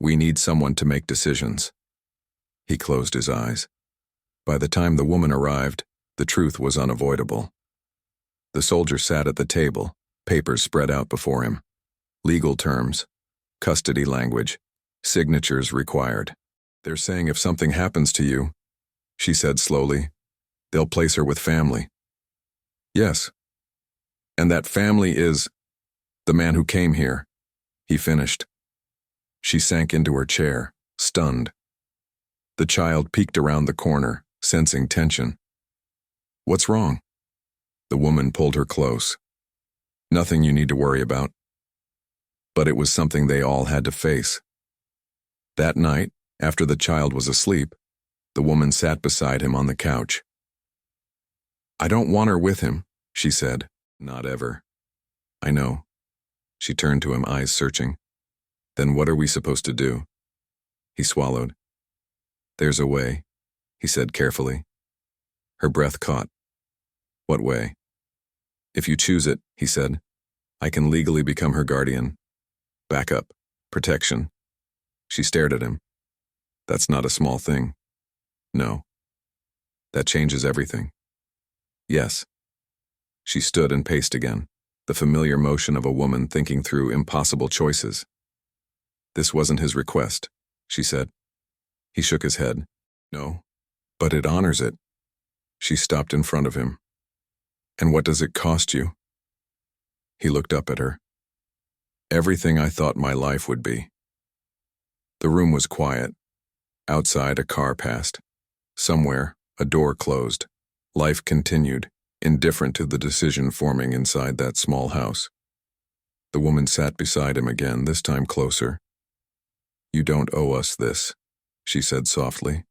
We need someone to make decisions. He closed his eyes. By the time the woman arrived, the truth was unavoidable. The soldier sat at the table, papers spread out before him. Legal terms, custody language, signatures required. They're saying if something happens to you, she said slowly, they'll place her with family. Yes. And that family is the man who came here, he finished. She sank into her chair, stunned. The child peeked around the corner, sensing tension. What's wrong? The woman pulled her close. Nothing you need to worry about. But it was something they all had to face. That night, after the child was asleep, the woman sat beside him on the couch. I don't want her with him, she said. Not ever. I know. She turned to him, eyes searching. Then what are we supposed to do? He swallowed. There's a way, he said carefully. Her breath caught. What way? If you choose it, he said, I can legally become her guardian. Backup. Protection. She stared at him. That's not a small thing. No. That changes everything. Yes. She stood and paced again, the familiar motion of a woman thinking through impossible choices. This wasn't his request, she said. He shook his head. No, but it honors it. She stopped in front of him. And what does it cost you? He looked up at her. Everything I thought my life would be. The room was quiet. Outside, a car passed. Somewhere, a door closed. Life continued, indifferent to the decision forming inside that small house. The woman sat beside him again, this time closer. You don't owe us this, she said softly.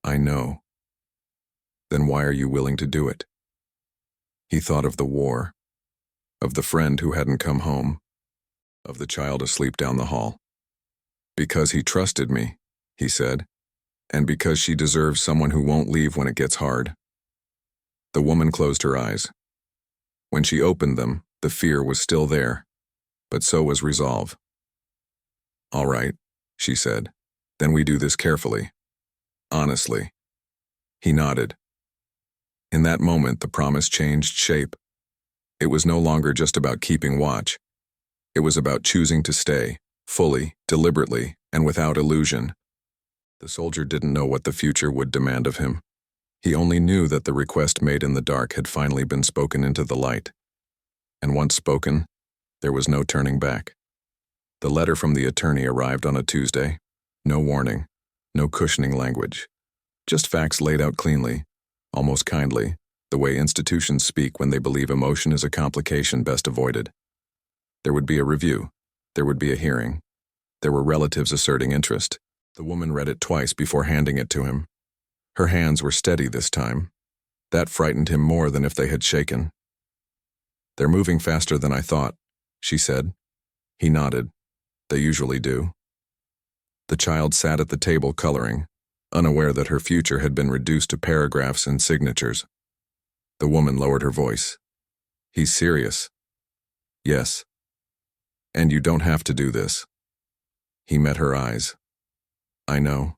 I know. Then why are you willing to do it? He thought of the war, of the friend who hadn't come home, of the child asleep down the hall. Because he trusted me, he said, and because she deserves someone who won't leave when it gets hard. The woman closed her eyes. When she opened them, the fear was still there, but so was resolve. All right, she said, then we do this carefully. Honestly. He nodded. In that moment, the promise changed shape. It was no longer just about keeping watch. It was about choosing to stay, fully, deliberately, and without illusion. The soldier didn't know what the future would demand of him. He only knew that the request made in the dark had finally been spoken into the light. And once spoken, there was no turning back. The letter from the attorney arrived on a Tuesday. No warning, no cushioning language. Just facts laid out cleanly, almost kindly, the way institutions speak when they believe emotion is a complication best avoided. There would be a review. There would be a hearing. There were relatives asserting interest. The woman read it twice before handing it to him. Her hands were steady this time. That frightened him more than if they had shaken. They're moving faster than I thought, she said. He nodded. They usually do. The child sat at the table coloring, unaware that her future had been reduced to paragraphs and signatures. The woman lowered her voice. He's serious. Yes. And you don't have to do this. He met her eyes. I know.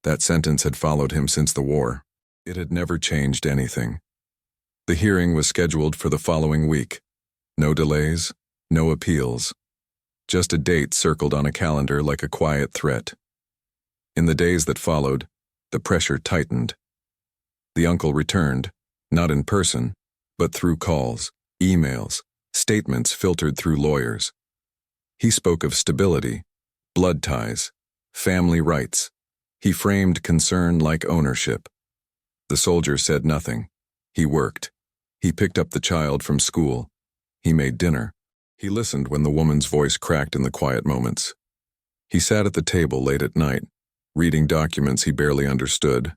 That sentence had followed him since the war. It had never changed anything. The hearing was scheduled for the following week. No delays, no appeals. Just a date circled on a calendar like a quiet threat. In the days that followed, the pressure tightened. The uncle returned, not in person, but through calls, emails, statements filtered through lawyers. He spoke of stability, blood ties, family rights. He framed concern like ownership. The soldier said nothing. He worked. He picked up the child from school. He made dinner. He listened when the woman's voice cracked in the quiet moments. He sat at the table late at night, reading documents he barely understood,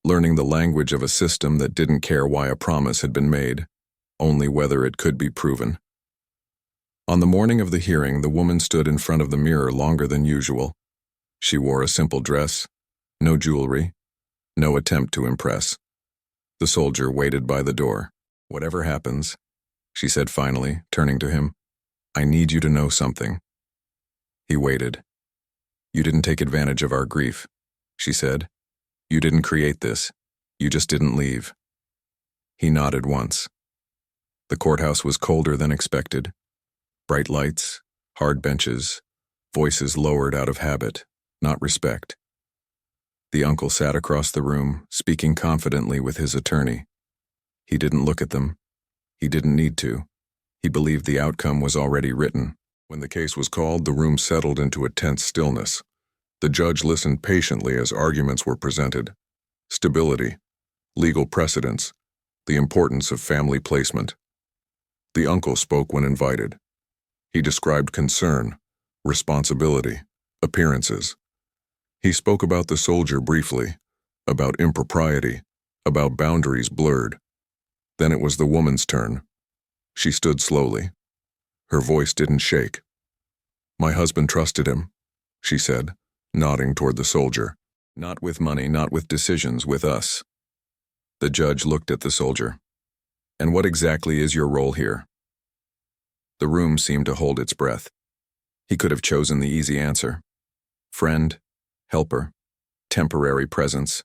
learning the language of a system that didn't care why a promise had been made, only whether it could be proven. On the morning of the hearing, the woman stood in front of the mirror longer than usual. She wore a simple dress, no jewelry, no attempt to impress. The soldier waited by the door. "Whatever happens," she said finally, turning to him, "I need you to know something." He waited. "You didn't take advantage of our grief," she said. "You didn't create this. You just didn't leave." He nodded once. The courthouse was colder than expected. Bright lights, hard benches, voices lowered out of habit, not respect. The uncle sat across the room, speaking confidently with his attorney. He didn't look at them. He didn't need to. He believed the outcome was already written. When the case was called, the room settled into a tense stillness. The judge listened patiently as arguments were presented. Stability, legal precedents, the importance of family placement. The uncle spoke when invited. He described concern, responsibility, appearances. He spoke about the soldier briefly, about impropriety, about boundaries blurred. Then it was the woman's turn. She stood slowly. Her voice didn't shake. "My husband trusted him," she said, nodding toward the soldier. "Not with money, not with decisions, with us." The judge looked at the soldier. "And what exactly is your role here?" The room seemed to hold its breath. He could have chosen the easy answer. Friend, helper, temporary presence.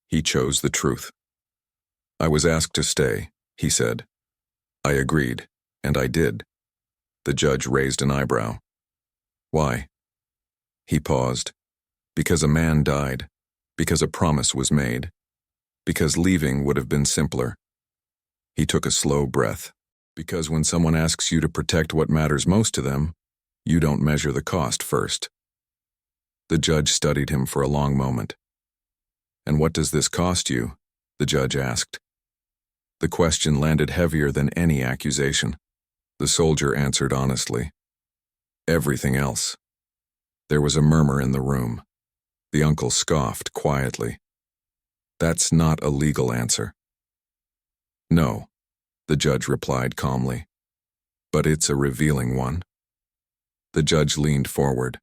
He chose the truth. "I was asked to stay," he said. "I agreed, and I did." The judge raised an eyebrow. "Why?" He paused. "Because a man died. Because a promise was made. Because leaving would have been simpler." He took a slow breath. "Because when someone asks you to protect what matters most to them, you don't measure the cost first." The judge studied him for a long moment. "And what does this cost you?" the judge asked. The question landed heavier than any accusation. The soldier answered honestly. "Everything else." There was a murmur in the room. The uncle scoffed quietly. "That's not a legal answer." "No," the judge replied calmly. "But it's a revealing one." The judge leaned forward.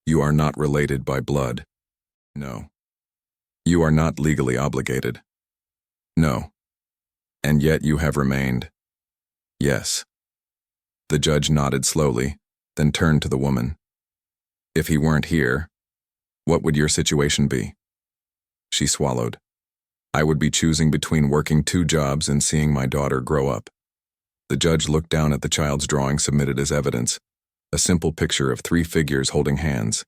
"You are not related by blood." "No." "You are not legally obligated." "No." "And yet you have remained." "Yes." The judge nodded slowly, then turned to the woman. "If he weren't here, what would your situation be?" She swallowed. "I would be choosing between working 2 jobs and seeing my daughter grow up." The judge looked down at the child's drawing submitted as evidence, a simple picture of 3 figures holding hands.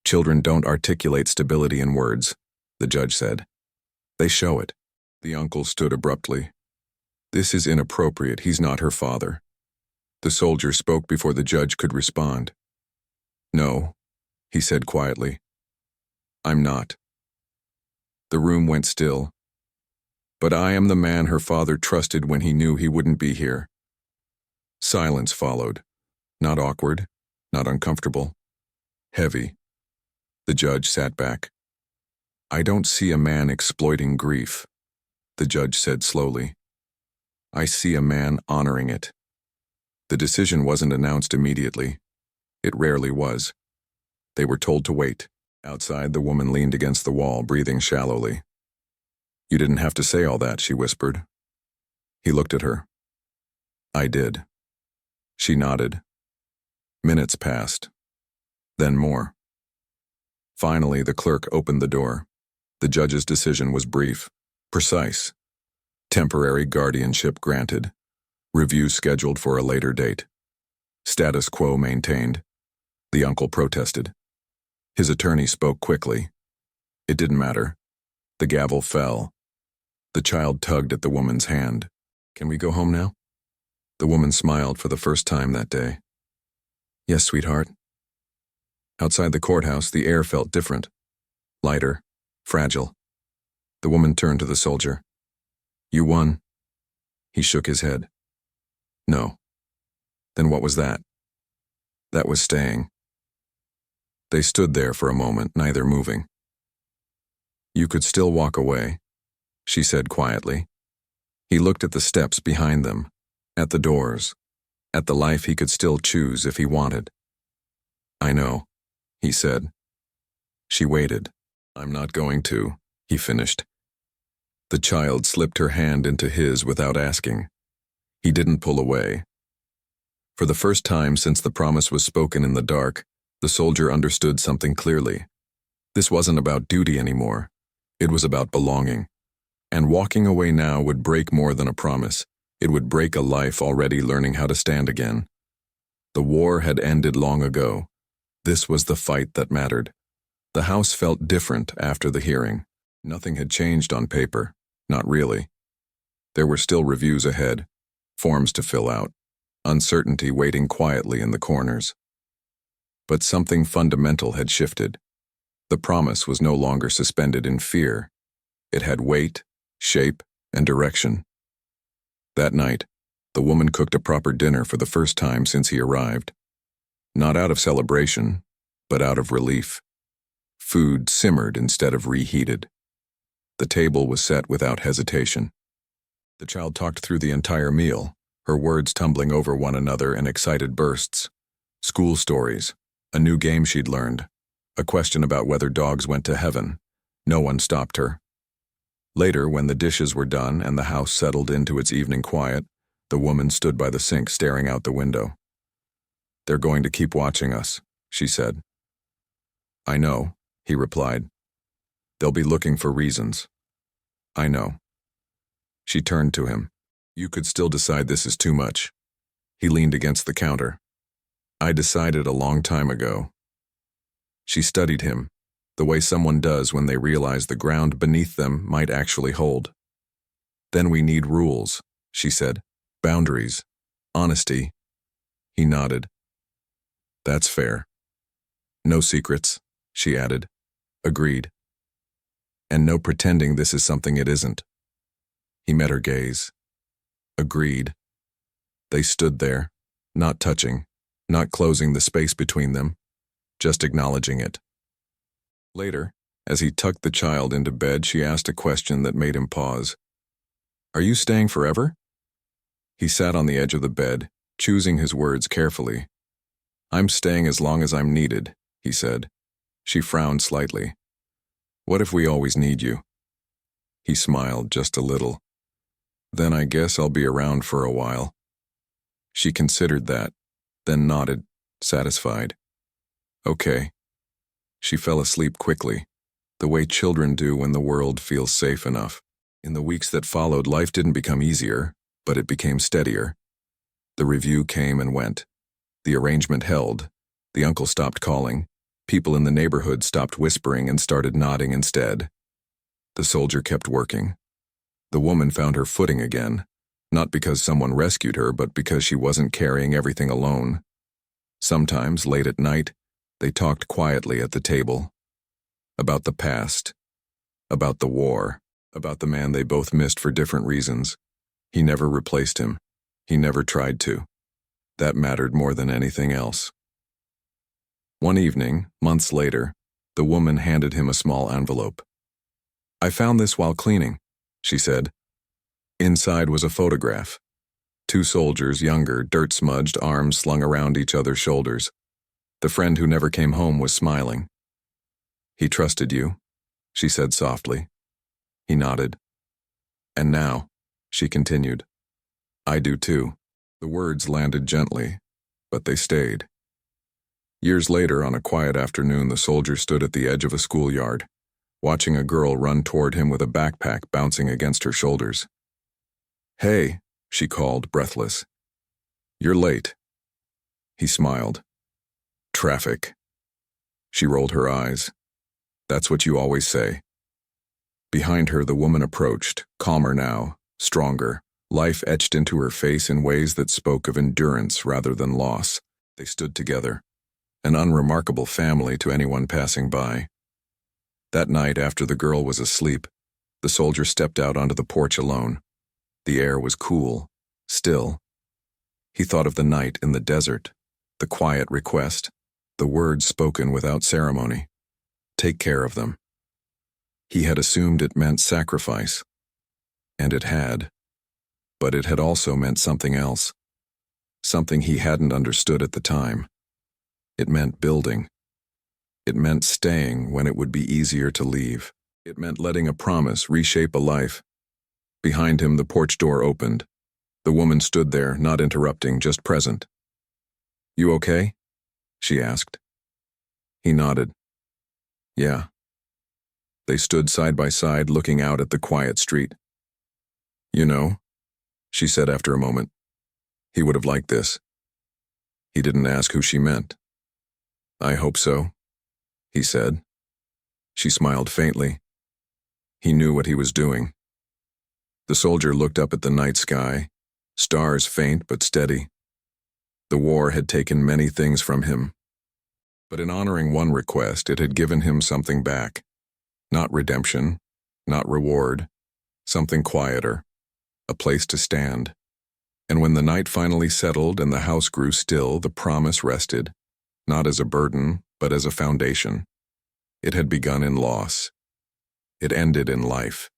"Children don't articulate stability in words," the judge said. "They show it." The uncle stood abruptly. "This is inappropriate. He's not her father." The soldier spoke before the judge could respond. "No," he said quietly. "I'm not." The room went still. "But I am the man her father trusted when he knew he wouldn't be here." Silence followed. Not awkward, not uncomfortable. Heavy. The judge sat back. "I don't see a man exploiting grief," the judge said slowly. "I see a man honoring it." The decision wasn't announced immediately. It rarely was. They were told to wait. Outside, the woman leaned against the wall, breathing shallowly. "You didn't have to say all that," she whispered. He looked at her. "I did." She nodded. Minutes passed. Then more. Finally, the clerk opened the door. The judge's decision was brief, precise. Temporary guardianship granted. Review scheduled for a later date. Status quo maintained. The uncle protested. His attorney spoke quickly. It didn't matter. The gavel fell. The child tugged at the woman's hand. "Can we go home now?" The woman smiled for the first time that day. Yes, sweetheart. Outside the courthouse, the air felt different. Lighter, fragile. The woman turned to the soldier. You won. He shook his head. No. Then what was that? That was staying. They stood there for a moment, neither moving. You could still walk away, she said quietly. He looked at the steps behind them, at the doors, at the life he could still choose if he wanted. I know, he said. She waited. I'm not going to, he finished. The child slipped her hand into his without asking. He didn't pull away. For the first time since the promise was spoken in the dark, the soldier understood something clearly. This wasn't about duty anymore. It was about belonging. And walking away now would break more than a promise. It would break a life already learning how to stand again. The war had ended long ago. This was the fight that mattered. The house felt different after the hearing. Nothing had changed on paper. Not really. There were still reviews ahead, forms to fill out, uncertainty waiting quietly in the corners. But something fundamental had shifted. The promise was no longer suspended in fear. It had weight, shape, and direction. That night, the woman cooked a proper dinner for the first time since he arrived. Not out of celebration, but out of relief. Food simmered instead of reheated. The table was set without hesitation. The child talked through the entire meal, her words tumbling over one another in excited bursts. School stories, a new game she'd learned, a question about whether dogs went to heaven. No one stopped her. Later, when the dishes were done and the house settled into its evening quiet, the woman stood by the sink staring out the window. They're going to keep watching us, she said. I know, he replied. They'll be looking for reasons. I know. She turned to him. You could still decide this is too much. He leaned against the counter. I decided a long time ago. She studied him, the way someone does when they realize the ground beneath them might actually hold. Then we need rules, she said. Boundaries. Honesty. He nodded. That's fair. No secrets, she added. Agreed. And no pretending this is something it isn't. He met her gaze. Agreed. They stood there, not touching, not closing the space between them, just acknowledging it. Later, as he tucked the child into bed, she asked a question that made him pause. Are you staying forever? He sat on the edge of the bed, choosing his words carefully. I'm staying as long as I'm needed, he said. She frowned slightly. What if we always need you? He smiled just a little. Then I guess I'll be around for a while. She considered that, then nodded, satisfied. Okay. She fell asleep quickly, the way children do when the world feels safe enough. In the weeks that followed, life didn't become easier, but it became steadier. The review came and went. The arrangement held. The uncle stopped calling. People in the neighborhood stopped whispering and started nodding instead. The soldier kept working. The woman found her footing again, not because someone rescued her, but because she wasn't carrying everything alone. Sometimes, late at night, they talked quietly at the table. About the past. About the war. About the man they both missed for different reasons. He never replaced him. He never tried to. That mattered more than anything else. One evening, months later, the woman handed him a small envelope. I found this while cleaning, she said. Inside was a photograph. Two soldiers, younger, dirt-smudged, arms slung around each other's shoulders. The friend who never came home was smiling. He trusted you, she said softly. He nodded. And now, she continued, I do too. The words landed gently, but they stayed. Years later, on a quiet afternoon, the soldier stood at the edge of a schoolyard, watching a girl run toward him with a backpack bouncing against her shoulders. Hey, she called, breathless. You're late. He smiled. Traffic. She rolled her eyes. That's what you always say. Behind her, the woman approached, calmer now, stronger, life etched into her face in ways that spoke of endurance rather than loss. They stood together, an unremarkable family to anyone passing by. That night, after the girl was asleep, the soldier stepped out onto the porch alone. The air was cool, still. He thought of the night in the desert, the quiet request, the words spoken without ceremony. Take care of them. He had assumed it meant sacrifice, and it had. But it had also meant something else, something he hadn't understood at the time. It meant building. It meant staying when it would be easier to leave. It meant letting a promise reshape a life. Behind him, the porch door opened. The woman stood there, not interrupting, just present. "You okay?" she asked. He nodded. "Yeah." They stood side by side, looking out at the quiet street. "You know," she said after a moment, "he would have liked this." He didn't ask who she meant. "I hope so," he said. She smiled faintly. He knew what he was doing. The soldier looked up at the night sky, stars faint but steady. The war had taken many things from him, but in honoring one request, it had given him something back. Not redemption, not reward, something quieter, a place to stand. And when the night finally settled and the house grew still, the promise rested, not as a burden, but as a foundation. It had begun in loss. It ended in life.